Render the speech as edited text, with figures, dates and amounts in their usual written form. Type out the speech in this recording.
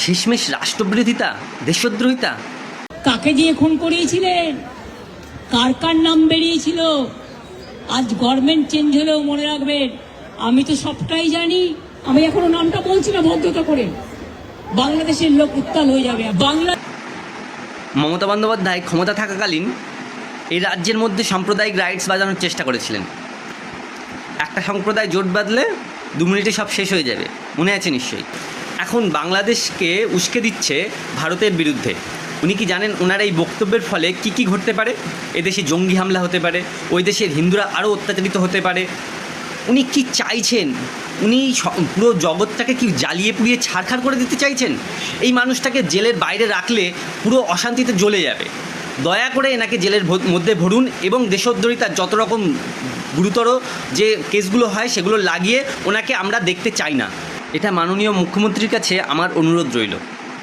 শেষমেশ রাষ্ট্রবিরোধিতা, দেশদ্রোহিতা। কাকে দিয়ে খুন করিয়েছিলেন, কার কার নাম বেরিয়েছিল। আজ গভর্নমেন্ট চেঞ্জ হলেও মনে রাখবেন, আমি তো সবটাই জানি, আমি এখনো নামটা বলছি না ভদ্রতা করে, বাংলাদেশের লোক উত্তাল হয়ে যাবে। বাংলা মমতা বন্দ্যোপাধ্যায় ক্ষমতা থাকাকালীন এই রাজ্যের মধ্যে সাম্প্রদায়িক রাইটস বাজানোর চেষ্টা করেছিলেন। একটা সম্প্রদায় জোট বাঁধলে 2 মিনিটে সব শেষ হয়ে যাবে, মনে আছে নিশ্চয়ই। এখন বাংলাদেশকে উস্কে দিচ্ছে ভারতের বিরুদ্ধে। উনি কি জানেন ওনার এই বক্তব্যের ফলে কি কি ঘটতে পারে? এদেশে জঙ্গি হামলা হতে পারে, ওই দেশের হিন্দুরা আরও অত্যাচারিত হতে পারে। উনি কি চাইছেন? উনি পুরো জগৎটাকে কি জ্বালিয়ে পুড়িয়ে ছারখার করে দিতে চাইছেন? এই মানুষটাকে জেলের বাইরে রাখলে পুরো অশান্তিতে জ্বলে যাবে। দয়া করে এনাকে জেলের মধ্যে ভরুন এবং দেশদ্রোহিতার যত রকম গুরুতর যে কেসগুলো হয় সেগুলো লাগিয়ে ওনাকে আমরা দেখতে চাই না। এটা মাননীয় মুখ্যমন্ত্রীর কাছে আমার অনুরোধ রইল।